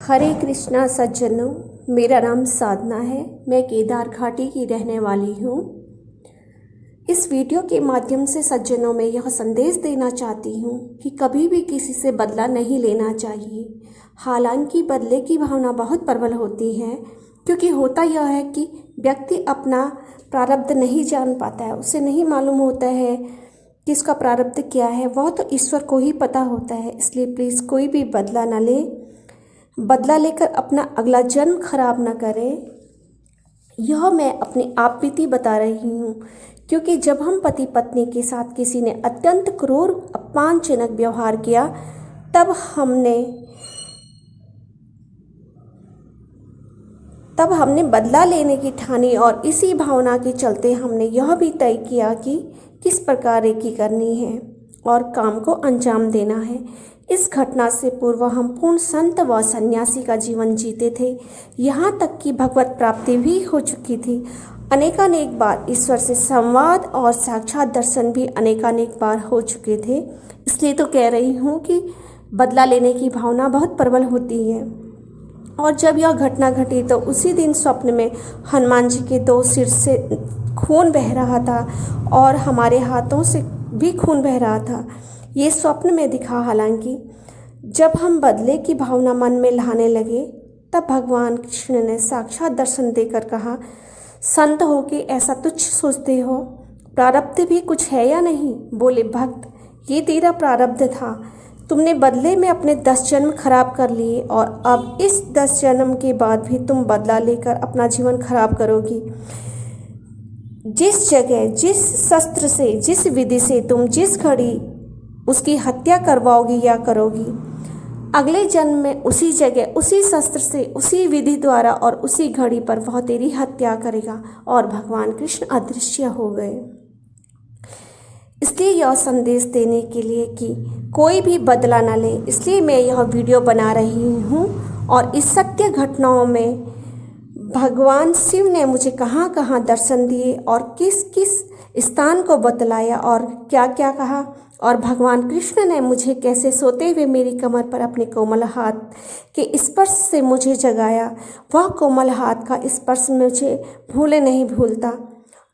हरे कृष्णा सज्जनों, मेरा नाम साधना है। मैं केदार घाटी की रहने वाली हूँ। इस वीडियो के माध्यम से सज्जनों में यह संदेश देना चाहती हूँ कि कभी भी किसी से बदला नहीं लेना चाहिए। हालांकि बदले की भावना बहुत प्रबल होती है, क्योंकि होता यह है कि व्यक्ति अपना प्रारब्ध नहीं जान पाता है। उसे नहीं मालूम होता है कि इसका प्रारब्ध क्या है। वह तो ईश्वर को ही पता होता है। इसलिए प्लीज़ कोई भी बदला न ले। बदला लेकर अपना अगला जन्म खराब न करें। यह मैं अपनी आप बीती बता रही हूँ, क्योंकि जब हम पति पत्नी के साथ किसी ने अत्यंत क्रूर अपमानजनक व्यवहार किया, तब हमने बदला लेने की ठानी, और इसी भावना के चलते हमने यह भी तय किया कि किस प्रकार रेकी करनी है और काम को अंजाम देना है। इस घटना से पूर्व हम पूर्ण संत व सन्यासी का जीवन जीते थे। यहाँ तक कि भगवत प्राप्ति भी हो चुकी थी। अनेकानेक बार ईश्वर से संवाद और साक्षात दर्शन भी अनेकानेक बार हो चुके थे। इसलिए तो कह रही हूँ कि बदला लेने की भावना बहुत प्रबल होती है। और जब यह घटना घटी तो उसी दिन स्वप्न में हनुमान जी के 2 सिर से खून बह रहा था और हमारे हाथों से भी खून बह रहा था। ये स्वप्न में दिखा। हालांकि जब हम बदले की भावना मन में लाने लगे, तब भगवान कृष्ण ने साक्षात दर्शन देकर कहा, संत हो के ऐसा तुच्छ सोचते हो? प्रारब्ध भी कुछ है या नहीं? बोले, भक्त, ये तेरा प्रारब्ध था। तुमने बदले में अपने 10 जन्म खराब कर लिए, और अब इस 10 जन्म के बाद भी तुम बदला लेकर अपना जीवन खराब करोगी। जिस जगह, जिस शस्त्र से, जिस विधि से तुम जिस घड़ी उसकी हत्या करवाओगी या करोगी, अगले जन्म में उसी जगह, उसी शस्त्र से, उसी विधि द्वारा और उसी घड़ी पर वह तेरी हत्या करेगा। और भगवान कृष्ण अदृश्य हो गए। इसलिए यह संदेश देने के लिए कि कोई भी बदला न ले, इसलिए मैं यह वीडियो बना रही हूँ। और इस सत्य घटनाओं में भगवान शिव ने मुझे कहाँ कहाँ दर्शन दिए और किस किस स्थान को बतलाया और क्या क्या कहा, और भगवान कृष्ण ने मुझे कैसे सोते हुए मेरी कमर पर अपने कोमल हाथ के स्पर्श से मुझे जगाया। वह कोमल हाथ का स्पर्श मुझे भूले नहीं भूलता।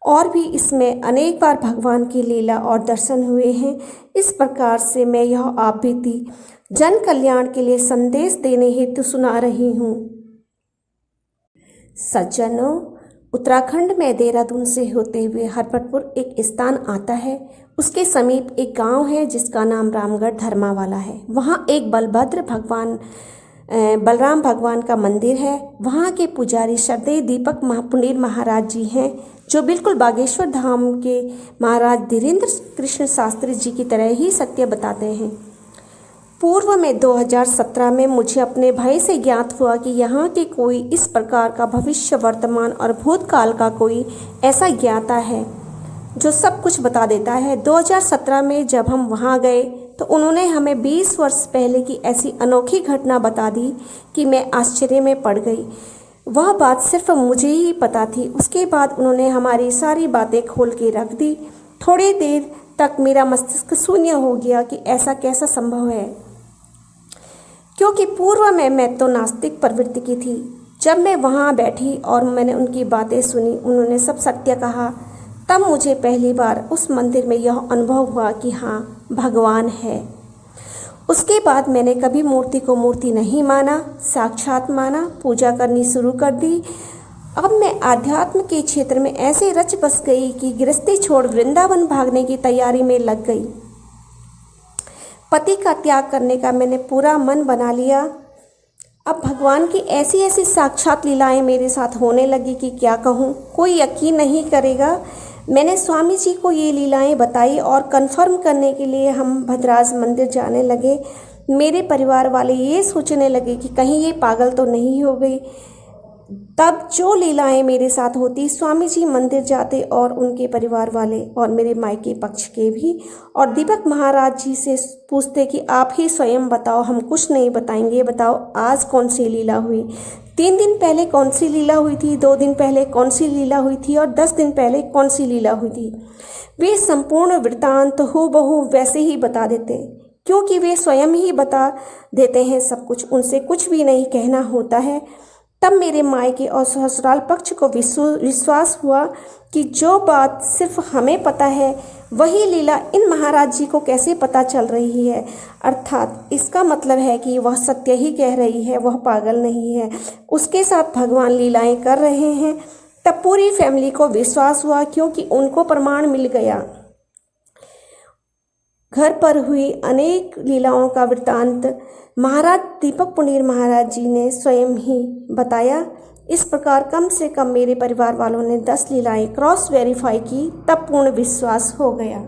और भी इसमें अनेक बार भगवान की लीला और दर्शन हुए हैं। इस प्रकार से मैं यह आप बीती जन कल्याण के लिए संदेश देने हेतु सुना रही हूँ। सज्जनों, उत्तराखंड में देहरादून से होते हुए हरपटपुर एक स्थान आता है। उसके समीप एक गांव है जिसका नाम रामगढ़ धर्मावाला है। वहाँ एक बलराम भगवान का मंदिर है। वहाँ के पुजारी श्रद्धेय दीपक पुनीर महाराज जी हैं, जो बिल्कुल बागेश्वर धाम के महाराज धीरेन्द्र कृष्ण शास्त्री जी की तरह ही सत्य बताते हैं। पूर्व में 2017 में मुझे अपने भाई से ज्ञात हुआ कि यहाँ के कोई इस प्रकार का भविष्य, वर्तमान और भूतकाल का कोई ऐसा ज्ञाता है जो सब कुछ बता देता है। 2017 में जब हम वहाँ गए तो उन्होंने हमें 20 वर्ष पहले की ऐसी अनोखी घटना बता दी कि मैं आश्चर्य में पड़ गई। वह बात सिर्फ मुझे ही पता थी। उसके बाद उन्होंने हमारी सारी बातें खोल के रख दी। थोड़ी देर तक मेरा मस्तिष्क शून्य हो गया कि ऐसा कैसा संभव है, क्योंकि पूर्व में मैं तो नास्तिक प्रवृत्ति की थी। जब मैं वहाँ बैठी और मैंने उनकी बातें सुनी, उन्होंने सब सत्य कहा, तब मुझे पहली बार उस मंदिर में यह अनुभव हुआ कि हाँ, भगवान है। उसके बाद मैंने कभी मूर्ति को मूर्ति नहीं माना, साक्षात माना, पूजा करनी शुरू कर दी। अब मैं आध्यात्म के क्षेत्र में ऐसे रच बस गई कि गृहस्थी छोड़ वृंदावन भागने की तैयारी में लग गई। पति का त्याग करने का मैंने पूरा मन बना लिया। अब भगवान की ऐसी ऐसी साक्षात लीलाएं मेरे साथ होने लगी कि क्या कहूँ, कोई यकीन नहीं करेगा। मैंने स्वामी जी को ये लीलाएं बताई और कंफर्म करने के लिए हम भद्राज मंदिर जाने लगे। मेरे परिवार वाले ये सोचने लगे कि कहीं ये पागल तो नहीं हो गई। तब जो लीलाएं मेरे साथ होती, स्वामी जी मंदिर जाते और उनके परिवार वाले और मेरे मायके पक्ष के भी, और दीपक महाराज जी से पूछते कि आप ही स्वयं बताओ, हम कुछ नहीं बताएंगे, बताओ आज कौन सी लीला हुई, 3 दिन पहले कौन सी लीला हुई थी, 2 दिन पहले कौन सी लीला हुई थी और 10 दिन पहले कौन सी लीला हुई थी। वे संपूर्ण वृत्तांत हूबहू वैसे ही बता देते। क्योंकि वे स्वयं ही बता देते हैं सब कुछ, उनसे कुछ भी नहीं कहना होता है। तब मेरे मायके और ससुराल पक्ष को विश्वास हुआ कि जो बात सिर्फ हमें पता है वही लीला इन महाराज जी को कैसे पता चल रही है, अर्थात इसका मतलब है कि वह सत्य ही कह रही है, वह पागल नहीं है, उसके साथ भगवान लीलाएं कर रहे हैं। तब पूरी फैमिली को विश्वास हुआ, क्योंकि उनको प्रमाण मिल गया। घर पर हुई अनेक लीलाओं का वृत्तांत महाराज दीपक पुनीर महाराज जी ने स्वयं ही बताया। इस प्रकार कम से कम मेरे परिवार वालों ने 10 लीलाएं क्रॉस वेरीफाई की, तब पूर्ण विश्वास हो गया।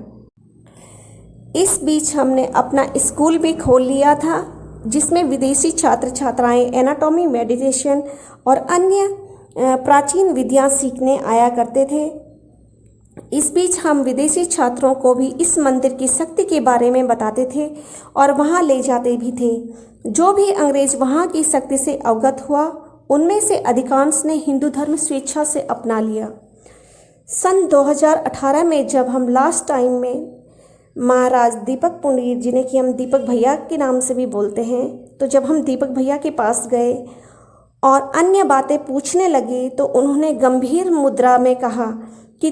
इस बीच हमने अपना स्कूल भी खोल लिया था, जिसमें विदेशी छात्र छात्राएं एनाटॉमी, मेडिटेशन और अन्य प्राचीन विधियां सीखने आया करते थे। इस बीच हम विदेशी छात्रों को भी इस मंदिर की शक्ति के बारे में बताते थे और वहां ले जाते भी थे। जो भी अंग्रेज वहां की शक्ति से अवगत हुआ, उनमें से अधिकांश ने हिंदू धर्म स्वेच्छा से अपना लिया। सन 2018 में जब हम लास्ट टाइम में महाराज दीपक पुनीर, जिन्हें कि हम दीपक भैया के नाम से भी बोलते हैं, तो जब हम दीपक भैया के पास गए और अन्य बातें पूछने लगे तो उन्होंने गंभीर मुद्रा में कहा कि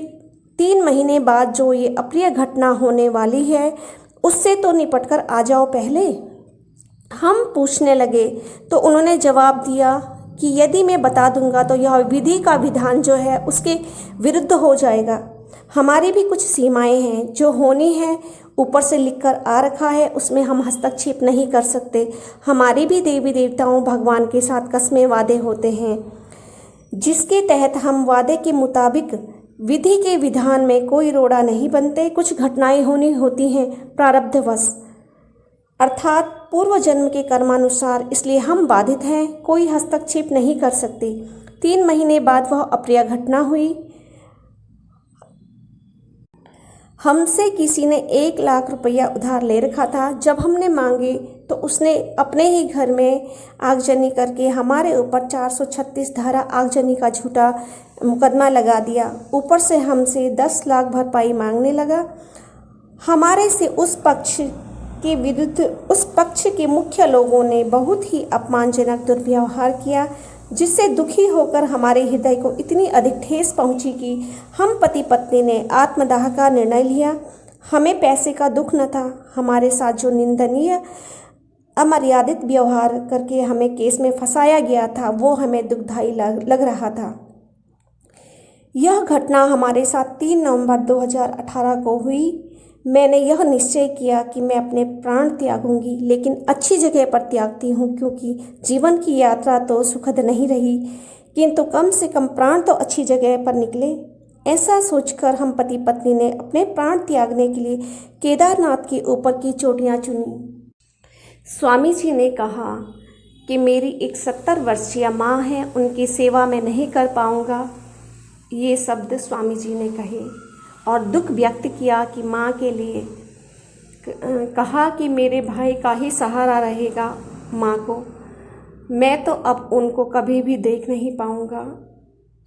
3 महीने बाद जो ये अप्रिय घटना होने वाली है उससे तो निपट कर आ जाओ पहले। हम पूछने लगे तो उन्होंने जवाब दिया कि यदि मैं बता दूंगा तो यह विधि का विधान जो है उसके विरुद्ध हो जाएगा। हमारी भी कुछ सीमाएं हैं, जो होनी है ऊपर से लिखकर आ रखा है, उसमें हम हस्तक्षेप नहीं कर सकते। हमारी भी देवी देवताओं भगवान के साथ कस्में वादे होते हैं, जिसके तहत हम वादे के मुताबिक विधि के विधान में कोई रोड़ा नहीं बनते। कुछ घटनाएं होनी होती हैं प्रारब्धवश, अर्थात पूर्व जन्म के कर्मानुसार, इसलिए हम बाधित हैं, कोई हस्तक्षेप नहीं कर सकते। 3 महीने बाद वह अप्रिय घटना हुई। हमसे किसी ने 1 लाख रुपया उधार ले रखा था। जब हमने मांगे तो उसने अपने ही घर में आगजनी करके हमारे ऊपर 436 धारा आगजनी का झूठा मुकदमा लगा दिया। ऊपर से हमसे 10 लाख भरपाई मांगने लगा। हमारे से उस पक्ष के विरुद्ध उस पक्ष के मुख्य लोगों ने बहुत ही अपमानजनक दुर्व्यवहार किया, जिससे दुखी होकर हमारे हृदय को इतनी अधिक ठेस पहुंची कि हम पति पत्नी ने आत्मदाह का निर्णय लिया। हमें पैसे का दुख न था, हमारे साथ जो निंदनीय अमर्यादित व्यवहार करके हमें केस में फंसाया गया था वो हमें दुखदायी लग रहा था। यह घटना हमारे साथ 3 नवंबर 2018 को हुई। मैंने यह निश्चय किया कि मैं अपने प्राण त्यागूंगी, लेकिन अच्छी जगह पर त्यागती हूँ, क्योंकि जीवन की यात्रा तो सुखद नहीं रही, किंतु कम से कम प्राण तो अच्छी जगह पर निकले। ऐसा सोचकर हम पति पत्नी ने अपने प्राण त्यागने के लिए केदारनाथ के ऊपर की चोटियाँ चुनी। स्वामी जी ने कहा कि मेरी एक 70 वर्षीय माँ है, उनकी सेवा मैं नहीं कर पाऊँगा। ये शब्द स्वामी जी ने कहे और दुख व्यक्त किया कि माँ के लिए कहा कि मेरे भाई का ही सहारा रहेगा माँ को, मैं तो अब उनको कभी भी देख नहीं पाऊँगा।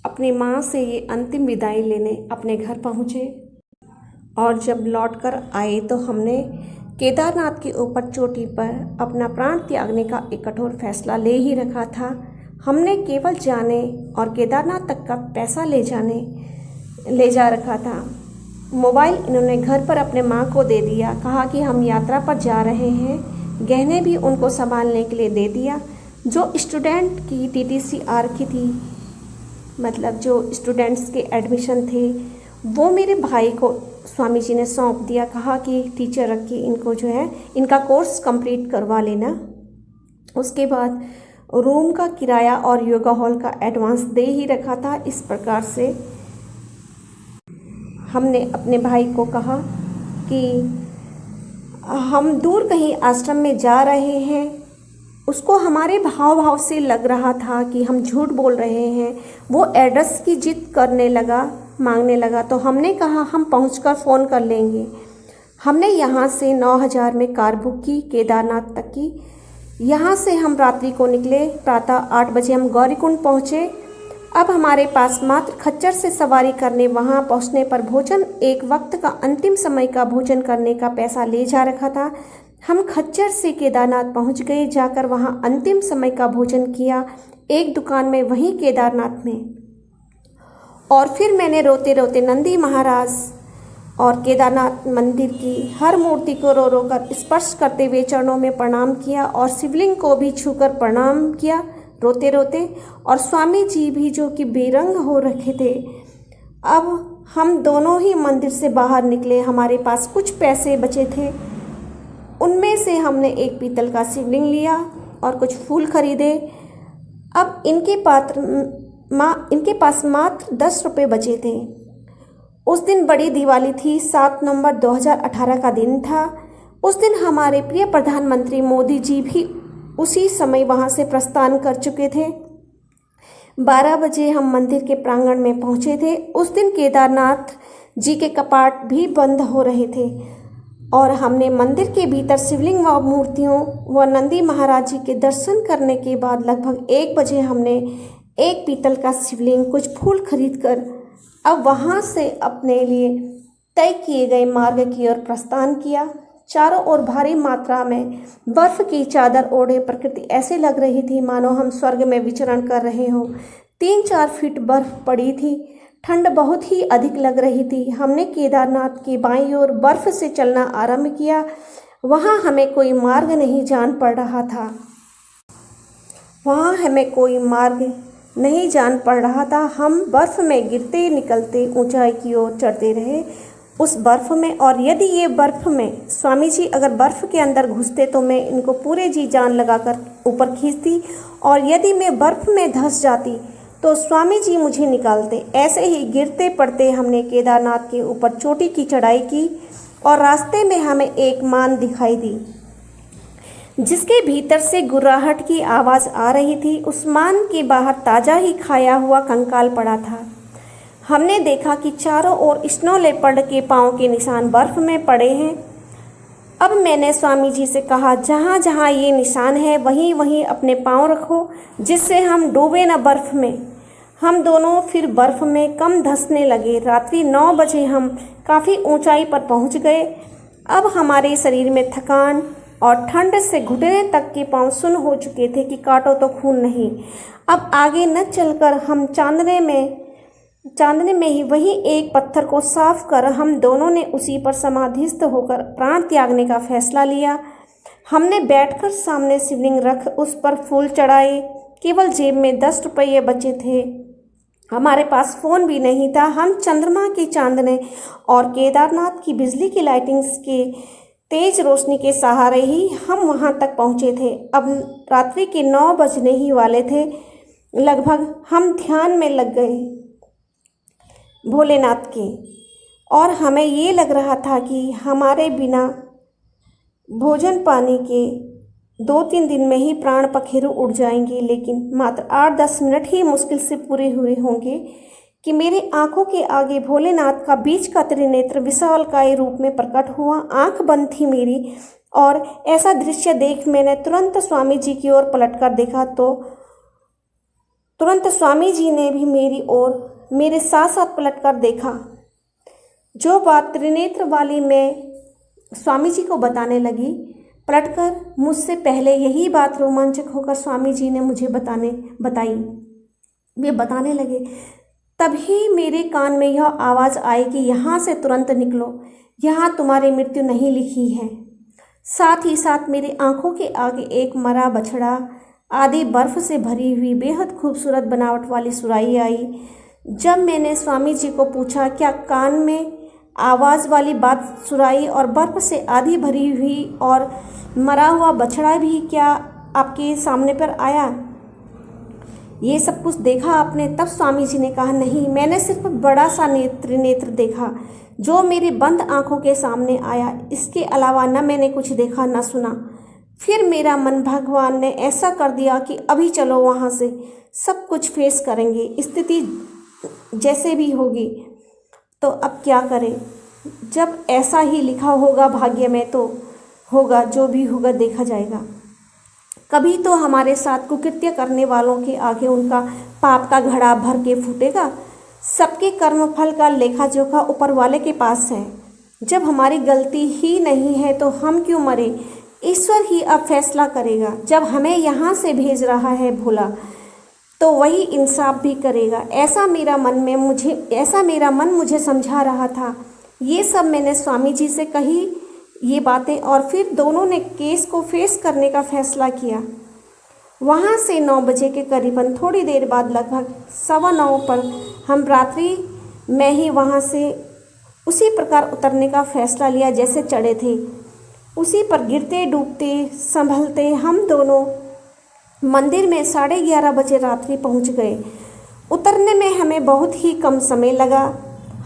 अपनी माँ से ये अंतिम विदाई लेने अपने घर पहुँचे और जब लौटकर आए तो हमने केदारनाथ के ऊपर चोटी पर अपना प्राण त्यागने का एक कठोर फैसला ले ही रखा था। हमने केवल जाने और केदारनाथ तक का पैसा ले जा रखा था। मोबाइल इन्होंने घर पर अपने माँ को दे दिया, कहा कि हम यात्रा पर जा रहे हैं। गहने भी उनको संभालने के लिए दे दिया। जो स्टूडेंट की टीटीसी आ रखी थी, मतलब जो स्टूडेंट्स के एडमिशन थे, वो मेरे भाई को स्वामी जी ने सौंप दिया। कहा कि टीचर रख के इनको जो है इनका कोर्स कंप्लीट करवा लेना। उसके बाद रूम का किराया और योगा हॉल का एडवांस दे ही रखा था। इस प्रकार से हमने अपने भाई को कहा कि हम दूर कहीं आश्रम में जा रहे हैं। उसको हमारे भाव से लग रहा था कि हम झूठ बोल रहे हैं। वो एड्रेस की जिद करने लगा, मांगने लगा, तो हमने कहा हम पहुंचकर फ़ोन कर लेंगे। हमने यहाँ से 9000 में कार बुक की केदारनाथ तक की। यहाँ से हम रात्रि को निकले। प्रातः 8 बजे हम गौरीकुंड पहुँचे। अब हमारे पास मात्र खच्चर से सवारी करने, वहाँ पहुँचने पर भोजन, एक वक्त का अंतिम समय का भोजन करने का पैसा ले जा रखा था। हम खच्चर से केदारनाथ पहुंच गए। जाकर वहां अंतिम समय का भोजन किया एक दुकान में, वहीं केदारनाथ में। और फिर मैंने रोते रोते नंदी महाराज और केदारनाथ मंदिर की हर मूर्ति को रो रो कर स्पर्श करते हुए चरणों में प्रणाम किया और शिवलिंग को भी छूकर प्रणाम किया रोते रोते। और स्वामी जी भी जो कि बेरंग हो रखे थे। अब हम दोनों ही मंदिर से बाहर निकले। हमारे पास कुछ पैसे बचे थे, उनमें से हमने एक पीतल का शिवलिंग लिया और कुछ फूल खरीदे। अब इनके पास मात्र 10 रुपये बचे थे। उस दिन बड़ी दिवाली थी, 7 नवंबर 2018 का दिन था। उस दिन हमारे प्रिय प्रधानमंत्री मोदी जी भी उसी समय वहां से प्रस्थान कर चुके थे। 12 बजे हम मंदिर के प्रांगण में पहुंचे थे। उस दिन केदारनाथ जी के कपाट भी बंद हो रहे थे और हमने मंदिर के भीतर शिवलिंग व मूर्तियों व नंदी महाराज जी के दर्शन करने के बाद लगभग 1 बजे हमने एक पीतल का शिवलिंग, कुछ फूल खरीदकर अब वहाँ से अपने लिए तय किए गए मार्ग की ओर प्रस्थान किया। चारों ओर भारी मात्रा में बर्फ की चादर ओढ़े प्रकृति ऐसे लग रही थी मानो हम स्वर्ग में विचरण कर रहे हों। 3-4 फीट बर्फ पड़ी थी। ठंड बहुत ही अधिक लग रही थी। हमने केदारनाथ की बाईं ओर बर्फ से चलना आरंभ किया। वहाँ हमें कोई मार्ग नहीं जान पड़ रहा था। हम बर्फ में गिरते निकलते ऊंचाई की ओर चढ़ते रहे उस बर्फ में। और यदि ये बर्फ में स्वामी जी अगर बर्फ के अंदर घुसते तो मैं इनको पूरे जी जान लगाकर ऊपर खींचती, और यदि मैं बर्फ में धंस जाती तो स्वामी जी मुझे निकालते। ऐसे ही गिरते पड़ते हमने केदारनाथ के ऊपर चोटी की चढ़ाई की और रास्ते में हमें एक मान दिखाई दी जिसके भीतर से गुर्राहट की आवाज़ आ रही थी। उस मान के बाहर ताज़ा ही खाया हुआ कंकाल पड़ा था। हमने देखा कि चारों ओर स्नो लेपर्ड के पाँव के निशान बर्फ में पड़े हैं। अब मैंने स्वामी जी से कहा, जहाँ जहाँ ये निशान है वहीं वहीं अपने पाँव रखो जिससे हम डूबे न बर्फ़ में। हम दोनों फिर बर्फ़ में कम धंसने लगे। रात्रि 9 बजे हम काफ़ी ऊंचाई पर पहुंच गए। अब हमारे शरीर में थकान और ठंड से घुटने तक के पाँव सुन्न हो चुके थे कि काटो तो खून नहीं। अब आगे न चलकर हम चांदने में ही वहीं एक पत्थर को साफ कर हम दोनों ने उसी पर समाधिस्थ होकर प्राण त्यागने का फैसला लिया। हमने बैठकर सामने शिवलिंग रख उस पर फूल चढ़ाए। केवल जेब में 10 रुपये बचे थे। हमारे पास फ़ोन भी नहीं था। हम चंद्रमा के चांदने और केदारनाथ की बिजली की लाइटिंग्स के तेज रोशनी के सहारे ही हम वहां तक पहुंचे थे। अब रात्रि के 9 बजने ही वाले थे लगभग। हम ध्यान में लग गए भोलेनाथ के, और हमें ये लग रहा था कि हमारे बिना भोजन पानी के 2-3 दिन में ही प्राण पखेरु उड़ जाएंगे। लेकिन मात्र 8-10 मिनट ही मुश्किल से पूरे हुए होंगे कि मेरी आंखों के आगे भोलेनाथ का बीच का त्रिनेत्र विशालकाय रूप में प्रकट हुआ। आंख बंद थी मेरी, और ऐसा दृश्य देख मैंने तुरंत स्वामी जी की ओर पलटकर देखा तो तुरंत स्वामी जी ने भी मेरी ओर मेरे साथ साथ पलटकर देखा। जो बात त्रिनेत्र वाली मैं स्वामी जी को बताने लगी, पलटकर मुझसे पहले यही बात रोमांचक होकर स्वामी जी ने मुझे बताई। वे बताने लगे, तभी मेरे कान में यह आवाज़ आई कि यहाँ से तुरंत निकलो, यहाँ तुम्हारी मृत्यु नहीं लिखी है। साथ ही साथ मेरी आंखों के आगे एक मरा बछड़ा, आधी बर्फ से भरी हुई बेहद खूबसूरत बनावट वाली सुराही आई। जब मैंने स्वामी जी को पूछा, क्या कान में आवाज़ वाली बात सुराही और बर्फ से आधी भरी हुई और मरा हुआ बछड़ा भी क्या आपके सामने पर आया? ये सब कुछ देखा आपने? तब स्वामी जी ने कहा, नहीं, मैंने सिर्फ बड़ा सा नेत्र देखा जो मेरी बंद आंखों के सामने आया। इसके अलावा न मैंने कुछ देखा न सुना। फिर मेरा मन भगवान ने ऐसा कर दिया कि अभी चलो वहाँ से, सब कुछ फेस करेंगे, स्थिति जैसे भी होगी। तो अब क्या करें? जब ऐसा ही लिखा होगा भाग्य में तो होगा, जो भी होगा देखा जाएगा। कभी तो हमारे साथ कुकृत्य करने वालों के आगे उनका पाप का घड़ा भर के फूटेगा। सबके कर्मफल का लेखा जोखा ऊपर वाले के पास है। जब हमारी गलती ही नहीं है तो हम क्यों मरे? ईश्वर ही अब फैसला करेगा। जब हमें यहाँ से भेज रहा है भोला, तो वही इंसाफ भी करेगा। ऐसा मेरा मन मुझे समझा रहा था। ये सब मैंने स्वामी जी से कही ये बातें, और फिर दोनों ने केस को फेस करने का फैसला किया। वहाँ से 9 बजे के करीबन थोड़ी देर बाद लगभग 9:15 पर हम रात्रि में ही वहाँ से उसी प्रकार उतरने का फैसला लिया जैसे चढ़े थे। उसी पर गिरते डूबते संभलते हम दोनों मंदिर में 11:30 बजे रात्रि पहुँच गए। उतरने में हमें बहुत ही कम समय लगा।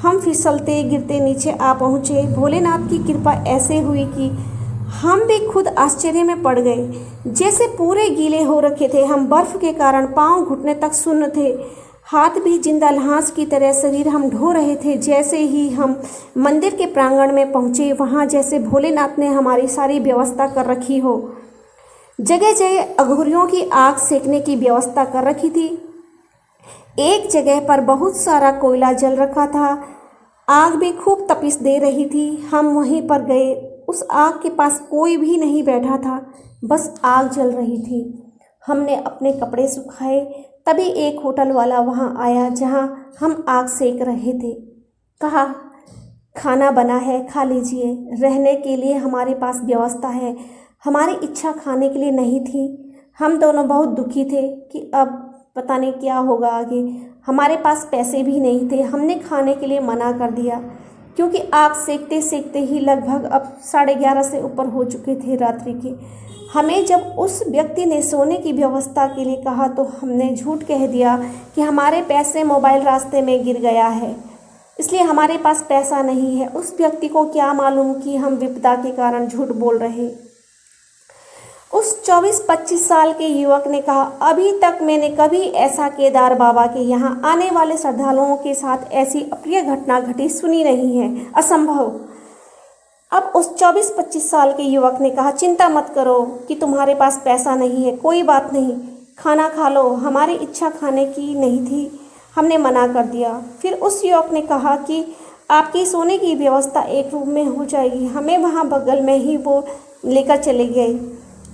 हम फिसलते गिरते नीचे आ पहुँचे। भोलेनाथ की कृपा ऐसे हुई कि हम भी खुद आश्चर्य में पड़ गए। जैसे पूरे गीले हो रखे थे हम, बर्फ के कारण पांव घुटने तक सुन्न थे, हाथ भी जिंदा लाश की तरह शरीर हम ढो रहे थे। जैसे ही हम मंदिर के प्रांगण में पहुँचे, वहाँ जैसे भोलेनाथ ने हमारी सारी व्यवस्था कर रखी हो। जगह जगह अघोरियों की आग सेकने की व्यवस्था कर रखी थी। एक जगह पर बहुत सारा कोयला जल रखा था, आग भी खूब तपिश दे रही थी। हम वहीं पर गए। उस आग के पास कोई भी नहीं बैठा था, बस आग जल रही थी। हमने अपने कपड़े सुखाए, तभी एक होटल वाला वहाँ आया जहाँ हम आग सेक रहे थे। कहा, खाना बना है, खा लीजिए। रहने के लिए हमारे पास व्यवस्था है। हमारी इच्छा खाने के लिए नहीं थी। हम दोनों बहुत दुखी थे कि अब पता नहीं क्या होगा आगे। हमारे पास पैसे भी नहीं थे। हमने खाने के लिए मना कर दिया, क्योंकि आग सेकते सेकते ही लगभग अब 11:30 से ऊपर हो चुके थे रात्रि के। हमें जब उस व्यक्ति ने सोने की व्यवस्था के लिए कहा, तो हमने झूठ कह दिया कि हमारे पैसे मोबाइल रास्ते में गिर गया है, इसलिए हमारे पास पैसा नहीं है। उस व्यक्ति को क्या मालूम कि हम विपदा के कारण झूठ बोल रहे। उस 24-25 साल के युवक ने कहा, अभी तक मैंने कभी ऐसा केदार बाबा के यहाँ आने वाले श्रद्धालुओं के साथ ऐसी अप्रिय घटना घटी सुनी नहीं है, असंभव। अब उस 24-25 साल के युवक ने कहा, चिंता मत करो कि तुम्हारे पास पैसा नहीं है, कोई बात नहीं, खाना खा लो। हमारी इच्छा खाने की नहीं थी, हमने मना कर दिया। फिर उस युवक ने कहा कि आपकी सोने की व्यवस्था एक रूम में हो जाएगी। हमें वहाँ बगल में ही वो लेकर चले गए।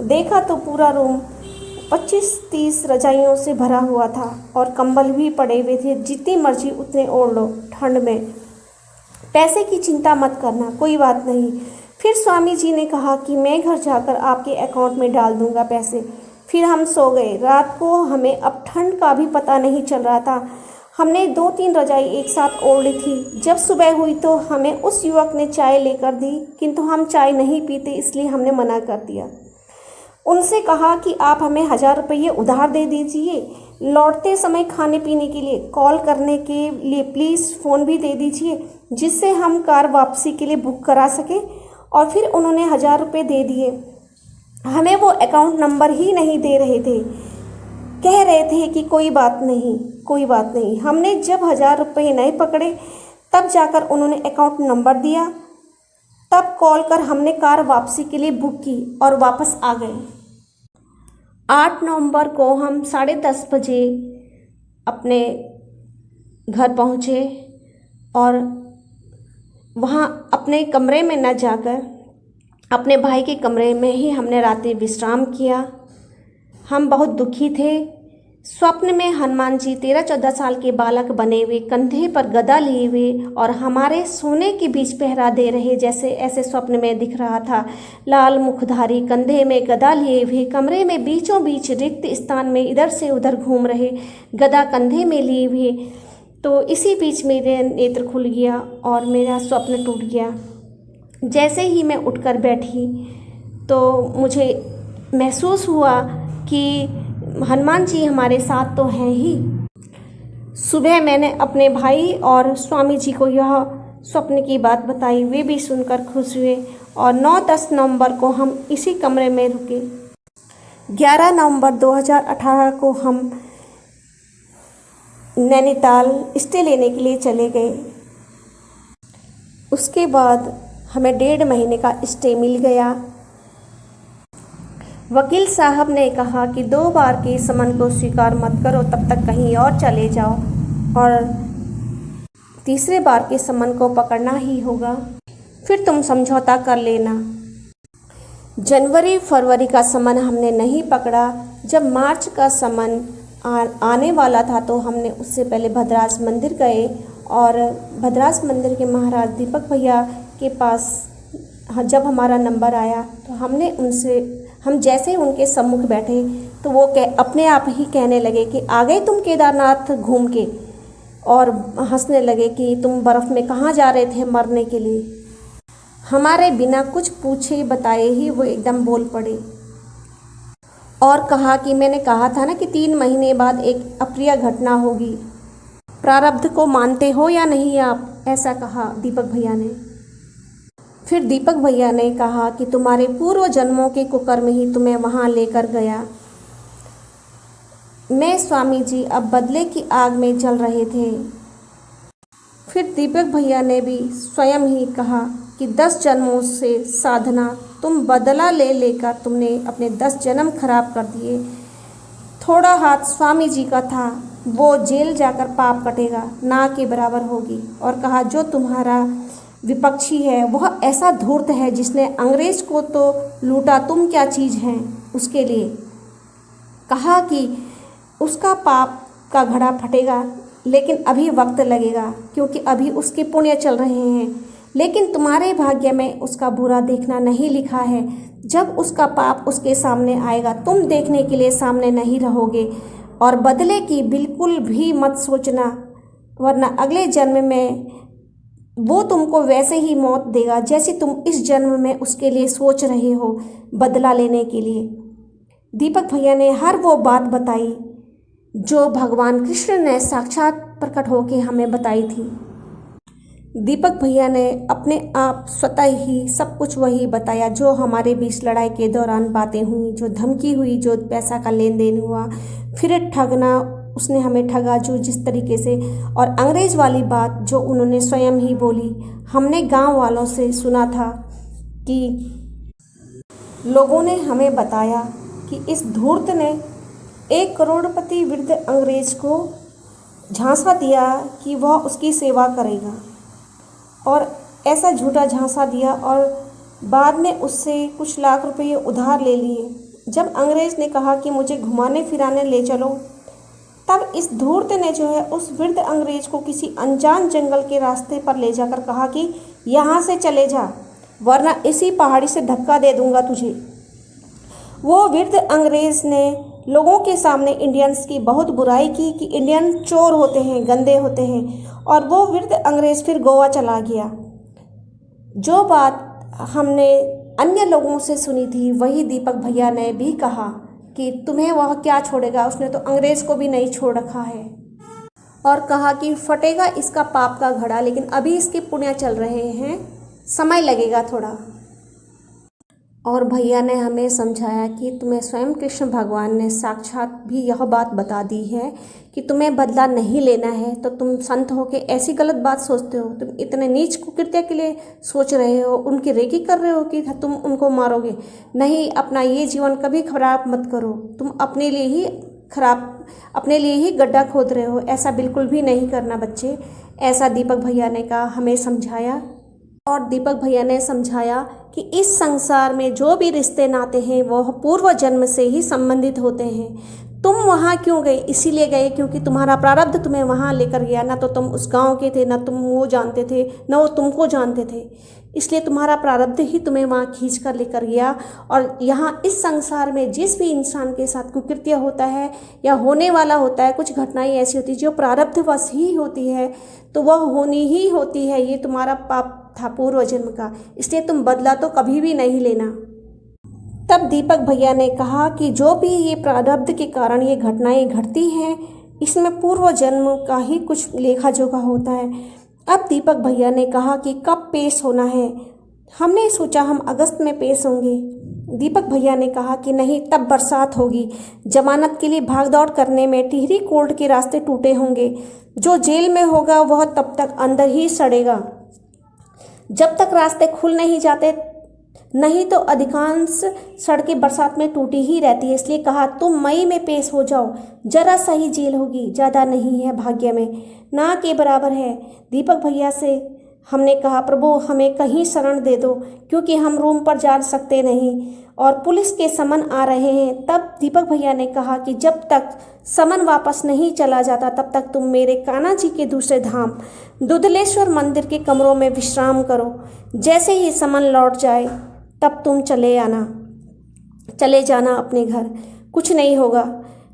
देखा तो पूरा रूम 25-30 रजाइयों से भरा हुआ था और कंबल भी पड़े हुए थे। जितनी मर्जी उतने ओढ़ लो ठंड में। पैसे की चिंता मत करना, कोई बात नहीं। फिर स्वामी जी ने कहा कि मैं घर जाकर आपके अकाउंट में डाल दूंगा पैसे। फिर हम सो गए। रात को हमें अब ठंड का भी पता नहीं चल रहा था। हमने 2-3 रजाई एक साथ ओढ़ ली थी। जब सुबह हुई तो हमें उस युवक ने चाय लेकर दी, किंतु हम चाय नहीं पीते, इसलिए हमने मना कर दिया। उनसे कहा कि आप हमें 1000 रुपये उधार दे दीजिए। लौटते समय खाने पीने के लिए, कॉल करने के लिए प्लीज़ फ़ोन भी दे दीजिए, जिससे हम कार वापसी के लिए बुक करा सकें। और फिर उन्होंने 1000 रुपये दे दिए। हमें वो अकाउंट नंबर ही नहीं दे रहे थे, कह रहे थे कि कोई बात नहीं, कोई बात नहीं। हमने जब 1000 रुपये नहीं पकड़े, तब जाकर उन्होंने अकाउंट नंबर दिया। तब कॉल कर हमने कार वापसी के लिए बुक की और वापस आ गए। 8 नवंबर को हम 10:30 बजे अपने घर पहुँचे और वहाँ अपने कमरे में न जाकर अपने भाई के कमरे में ही हमने रात्रि विश्राम किया। हम बहुत दुखी थे। स्वप्न में हनुमान जी 13-14 साल के बालक बने हुए, कंधे पर गदा लिए हुए और हमारे सोने के बीच पहरा दे रहे, जैसे ऐसे स्वप्न में दिख रहा था। लाल मुखधारी, कंधे में गदा लिए हुए, कमरे में बीचों बीच रिक्त स्थान में इधर से उधर घूम रहे, गदा कंधे में लिए हुए। तो इसी बीच मेरे नेत्र खुल गया और मेरा स्वप्न टूट गया। जैसे ही मैं उठकर बैठी तो मुझे महसूस हुआ कि हनुमान जी हमारे साथ तो हैं ही। सुबह मैंने अपने भाई और स्वामी जी को यह स्वप्न की बात बताई, वे भी सुनकर खुश हुए और 9-10 नवंबर को हम इसी कमरे में रुके। 11 नवंबर 2018 को हम नैनीताल स्टे लेने के लिए चले गए। उसके बाद हमें 1.5 महीने का स्टे मिल गया। वकील साहब ने कहा कि 2 बार के समन को स्वीकार मत करो, तब तक कहीं और चले जाओ और तीसरे बार के समन को पकड़ना ही होगा, फिर तुम समझौता कर लेना। जनवरी फरवरी का समन हमने नहीं पकड़ा। जब मार्च का समन आने वाला था तो हमने उससे पहले भद्रास मंदिर गए और भद्रास मंदिर के महाराज दीपक भैया के पास जब हमारा नंबर आया तो हम जैसे उनके सम्मुख बैठे तो वो अपने आप ही कहने लगे कि आ गए तुम केदारनाथ घूम के, और हंसने लगे कि तुम बर्फ़ में कहाँ जा रहे थे मरने के लिए। हमारे बिना कुछ पूछे बताए ही वो एकदम बोल पड़े और कहा कि मैंने कहा था ना कि 3 महीने बाद एक अप्रिय घटना होगी, प्रारब्ध को मानते हो या नहीं आप, ऐसा कहा दीपक भैया ने। फिर दीपक भैया ने कहा कि तुम्हारे पूर्व जन्मों के कुकर्म ही तुम्हें वहाँ लेकर गया। मैं स्वामी जी अब बदले की आग में जल रहे थे। फिर दीपक भैया ने भी स्वयं ही कहा कि 10 जन्मों से साधना तुम बदला लेकर तुमने अपने 10 जन्म खराब कर दिए। थोड़ा हाथ स्वामी जी का था, वो जेल जाकर पाप कटेगा ना के बराबर होगी। और कहा जो तुम्हारा विपक्षी है वह ऐसा धूर्त है जिसने अंग्रेज को तो लूटा, तुम क्या चीज़ हैं उसके लिए। कहा कि उसका पाप का घड़ा फटेगा लेकिन अभी वक्त लगेगा क्योंकि अभी उसके पुण्य चल रहे हैं, लेकिन तुम्हारे भाग्य में उसका बुरा देखना नहीं लिखा है। जब उसका पाप उसके सामने आएगा तुम देखने के लिए सामने नहीं रहोगे। और बदले की बिल्कुल भी मत सोचना, वरना अगले जन्म में वो तुमको वैसे ही मौत देगा जैसे तुम इस जन्म में उसके लिए सोच रहे हो बदला लेने के लिए। दीपक भैया ने हर वो बात बताई जो भगवान कृष्ण ने साक्षात प्रकट होकर हमें बताई थी। दीपक भैया ने अपने आप स्वतः ही सब कुछ वही बताया जो हमारे बीच लड़ाई के दौरान बातें हुई, जो धमकी हुई, जो पैसा का लेन देन हुआ, फिर ठगना, उसने हमें ठगा जो जिस तरीके से, और अंग्रेज वाली बात जो उन्होंने स्वयं ही बोली। हमने गांव वालों से सुना था कि लोगों ने हमें बताया कि इस धूर्त ने 1 करोड़पति वृद्ध अंग्रेज को झांसा दिया कि वह उसकी सेवा करेगा, और ऐसा झूठा झांसा दिया और बाद में उससे कुछ लाख रुपए उधार ले लिए। जब अंग्रेज ने कहा कि मुझे घुमाने फिराने ले चलो, तब इस धूर्त ने जो है उस वृद्ध अंग्रेज को किसी अनजान जंगल के रास्ते पर ले जाकर कहा कि यहाँ से चले जा वरना इसी पहाड़ी से धक्का दे दूंगा तुझे। वो वृद्ध अंग्रेज ने लोगों के सामने इंडियंस की बहुत बुराई की कि इंडियन चोर होते हैं, गंदे होते हैं, और वो वृद्ध अंग्रेज फिर गोवा चला गया। जो बात हमने अन्य लोगों से सुनी थी वही दीपक भैया ने भी कहा कि तुम्हें वह क्या छोड़ेगा, उसने तो अंग्रेज को भी नहीं छोड़ रखा है। और कहा कि फटेगा इसका पाप का घड़ा, लेकिन अभी इसके पुण्य चल रहे हैं, समय लगेगा थोड़ा। और भैया ने हमें समझाया कि तुम्हें स्वयं कृष्ण भगवान ने साक्षात भी यह बात बता दी है कि तुम्हें बदला नहीं लेना है, तो तुम संत हो के ऐसी गलत बात सोचते हो, तुम इतने नीच कुकृत्य के लिए सोच रहे हो, उनकी रेकी कर रहे हो कि तुम उनको मारोगे। नहीं, अपना ये जीवन कभी खराब मत करो, तुम अपने लिए ही गड्ढा खोद रहे हो, ऐसा बिल्कुल भी नहीं करना बच्चे। ऐसा दीपक भैया ने कहा, हमें समझाया। और दीपक भैया ने समझाया कि इस संसार में जो भी रिश्ते नाते हैं वह पूर्व जन्म से ही संबंधित होते हैं। तुम वहाँ क्यों गए? इसीलिए गए क्योंकि तुम्हारा प्रारब्ध तुम्हें वहाँ लेकर गया। ना तो तुम उस गांव के थे, ना तुम वो जानते थे, ना वो तुमको जानते थे, इसलिए तुम्हारा प्रारब्ध ही तुम्हें वहाँ खींच कर लेकर गया। और यहाँ इस संसार में जिस भी इंसान के साथ कुकृत्य होता है या होने वाला होता है, कुछ घटनाएं ऐसी होती है जो प्रारब्धवश ही होती है, तो वह होनी ही होती है। ये तुम्हारा पाप था पूर्व जन्म का, इसलिए तुम बदला तो कभी भी नहीं लेना। तब दीपक भैया ने कहा कि जो भी ये प्रारब्ध के कारण ये घटनाएं घटती हैं, इसमें पूर्व जन्म का ही कुछ लेखा जोखा होता है। अब दीपक भैया ने कहा कि कब पेश होना है। हमने सोचा हम अगस्त में पेश होंगे। दीपक भैया ने कहा कि नहीं, तब बरसात होगी, जमानत के लिए भागदौड़ करने में टिहरी कोर्ट के रास्ते टूटे होंगे, जो जेल में होगा वह तब तक अंदर ही सड़ेगा जब तक रास्ते खुल नहीं जाते, नहीं तो अधिकांश सड़कें बरसात में टूटी ही रहती है। इसलिए कहा तुम मई में पेश हो जाओ, जरा सही जेल होगी, ज़्यादा नहीं है, भाग्य में ना के बराबर है। दीपक भैया से हमने कहा प्रभु हमें कहीं शरण दे दो, क्योंकि हम रूम पर जा सकते नहीं और पुलिस के समन आ रहे हैं। तब दीपक भैया ने कहा कि जब तक समन वापस नहीं चला जाता तब तक तुम मेरे कान्हा जी के दूसरे धाम दुधलेश्वर मंदिर के कमरों में विश्राम करो। जैसे ही समन लौट जाए तब तुम चले जाना अपने घर, कुछ नहीं होगा।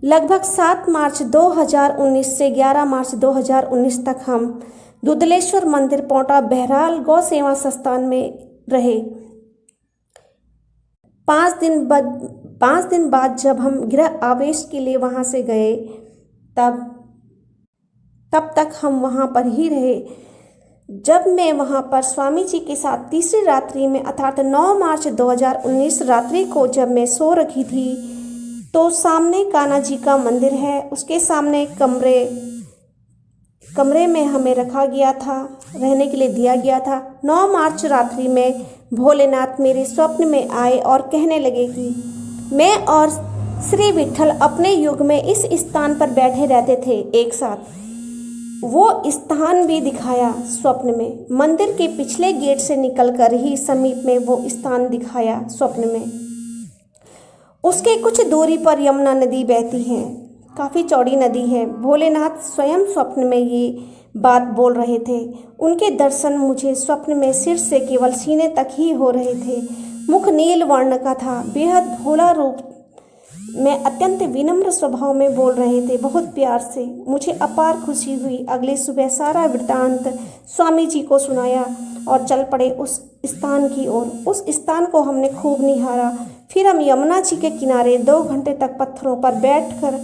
लगभग 7 मार्च 2019 से 11 मार्च 2019 तक हम दुधलेश्वर मंदिर पोंटा बहराल गौ सेवा संस्थान में रहे। 5 दिन बाद जब हम गृह आवेश के लिए वहाँ से गए तब तक हम वहाँ पर ही रहे। जब मैं वहाँ पर स्वामी जी के साथ तीसरी रात्रि में अर्थात 9 मार्च 2019 रात्रि को जब मैं सो रखी थी तो सामने कान्हा जी का मंदिर है, उसके सामने कमरे में हमें रखा गया था, रहने के लिए दिया गया था। 9 मार्च रात्रि में भोलेनाथ मेरे स्वप्न में आए और कहने लगे कि मैं और श्री विट्ठल अपने युग में इस स्थान पर बैठे रहते थे एक साथ। वो स्थान भी दिखाया स्वप्न में। मंदिर के पिछले गेट से निकलकर ही समीप में वो स्थान दिखाया स्वप्न में। उसके कुछ दूरी पर यमुना नदी बहती है, काफ़ी चौड़ी नदी है। भोलेनाथ स्वयं स्वप्न में ये बात बोल रहे थे। उनके दर्शन मुझे स्वप्न में सिर से केवल सीने तक ही हो रहे थे। मुख नील वर्ण का था, बेहद भोला रूप में अत्यंत विनम्र स्वभाव में बोल रहे थे, बहुत प्यार से। मुझे अपार खुशी हुई। अगले सुबह सारा वृत्तांत स्वामी जी को सुनाया और चल पड़े उस स्थान की ओर। उस स्थान को हमने खूब निहारा। फिर हम यमुना जी के किनारे 2 घंटे तक पत्थरों पर बैठकर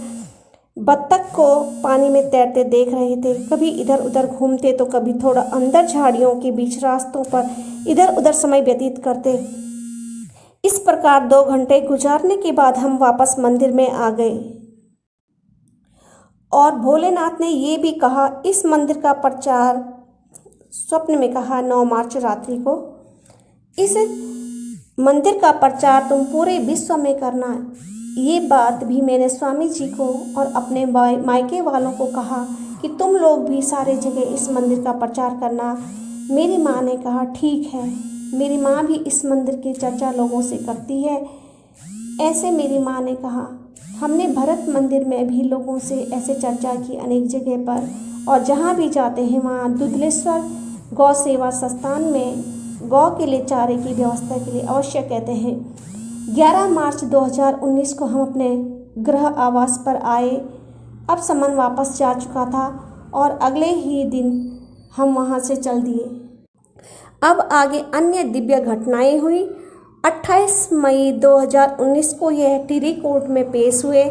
बत्तख को पानी में तैरते देख रहे थे। कभी इधर उधर घूमते तो कभी थोड़ा अंदर झाड़ियों के बीच रास्तों पर इधर उधर समय व्यतीत करते। इस प्रकार 2 घंटे गुजारने के बाद हम वापस मंदिर में आ गए और भोलेनाथ ने ये भी कहा, इस मंदिर का प्रचार, स्वप्न में कहा 9 मार्च रात्रि को, इस मंदिर का प्रचार तुम पूरे विश्व में करना। ये बात भी मैंने स्वामी जी को और अपने मायके वालों को कहा कि तुम लोग भी सारे जगह इस मंदिर का प्रचार करना। मेरी माँ ने कहा ठीक है। मेरी माँ भी इस मंदिर की चर्चा लोगों से करती है, ऐसे मेरी माँ ने कहा। हमने भरत मंदिर में भी लोगों से ऐसे चर्चा की अनेक जगह पर, और जहाँ भी जाते हैं वहाँ दुधलेश्वर गौ सेवा संस्थान में गौ के लिए चारे की व्यवस्था के लिए अवश्य कहते हैं। 11 मार्च 2019 को हम अपने गृह आवास पर आए। अब समन वापस जा चुका था और अगले ही दिन हम वहाँ से चल दिए। अब आगे अन्य दिव्य घटनाएं हुई। 28 मई 2019 को यह टिहरी कोर्ट में पेश हुए।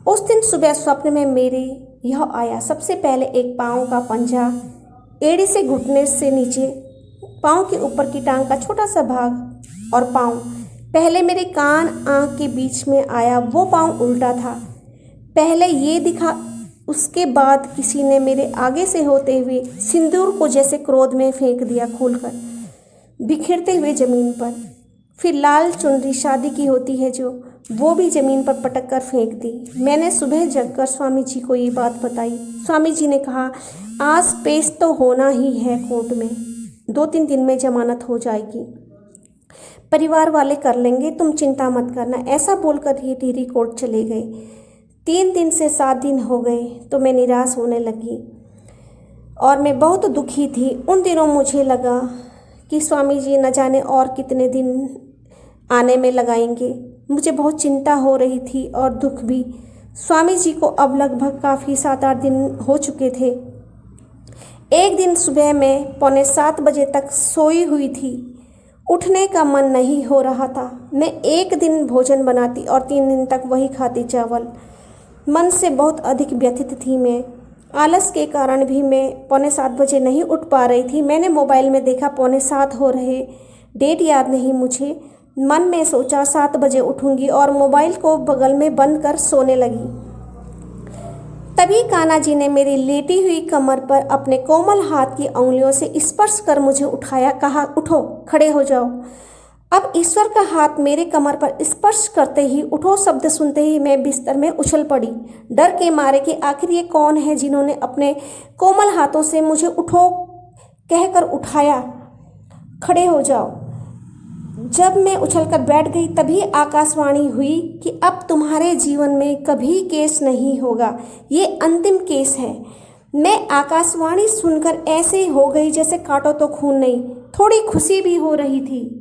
उस दिन सुबह स्वप्न में मेरे यह आया। सबसे पहले एक पाँव का पंजा, एड़ी से घुटने से नीचे, पाँव के ऊपर की टांग का छोटा सा भाग और पाँव। पहले मेरे कान आँख के बीच में आया, वो पाँव उल्टा था। पहले ये दिखा, उसके बाद किसी ने मेरे आगे से होते हुए सिंदूर को जैसे क्रोध में फेंक दिया, खोलकर बिखरते हुए ज़मीन पर। फिर लाल चुनरी शादी की होती है जो, वो भी ज़मीन पर पटक कर फेंक दी। मैंने सुबह जगकर स्वामी जी को ये बात बताई। स्वामी जी ने कहा, आज पेश तो होना ही है कोर्ट में, 2-3 दिन में जमानत हो जाएगी, परिवार वाले कर लेंगे, तुम चिंता मत करना। ऐसा बोलकर ये टिहरी कोर्ट चले गए। 3 दिन से 7 दिन हो गए तो मैं निराश होने लगी और मैं बहुत दुखी थी। उन दिनों मुझे लगा कि स्वामी जी न जाने और कितने दिन आने में लगाएंगे। मुझे बहुत चिंता हो रही थी और दुख भी। स्वामी जी को अब लगभग काफ़ी 7-8 दिन हो चुके थे। एक दिन सुबह में 6:45 बजे तक सोई हुई थी। उठने का मन नहीं हो रहा था। मैं एक दिन भोजन बनाती और 3 दिन तक वही खाती चावल। मन से बहुत अधिक व्यथित थी मैं। आलस के कारण भी मैं 6:45 बजे नहीं उठ पा रही थी। मैंने मोबाइल में देखा 6:45 हो रहे, डेट याद नहीं मुझे। मन में सोचा 7 बजे उठूंगी और मोबाइल को बगल में बंद कर सोने लगी। तभी कान्हा जी ने मेरी लेटी हुई कमर पर अपने कोमल हाथ की उंगलियों से स्पर्श कर मुझे उठाया, कहा, उठो, खड़े हो जाओ। अब ईश्वर का हाथ मेरे कमर पर स्पर्श करते ही, उठो शब्द सुनते ही मैं बिस्तर में उछल पड़ी, डर के मारे कि आखिर ये कौन है जिन्होंने अपने कोमल हाथों से मुझे उठो कहकर उठाया, खड़े हो जाओ। जब मैं उछलकर बैठ गई तभी आकाशवाणी हुई कि अब तुम्हारे जीवन में कभी केस नहीं होगा, ये अंतिम केस है। मैं आकाशवाणी सुनकर ऐसे हो गई जैसे काटो तो खून नहीं। थोड़ी खुशी भी हो रही थी।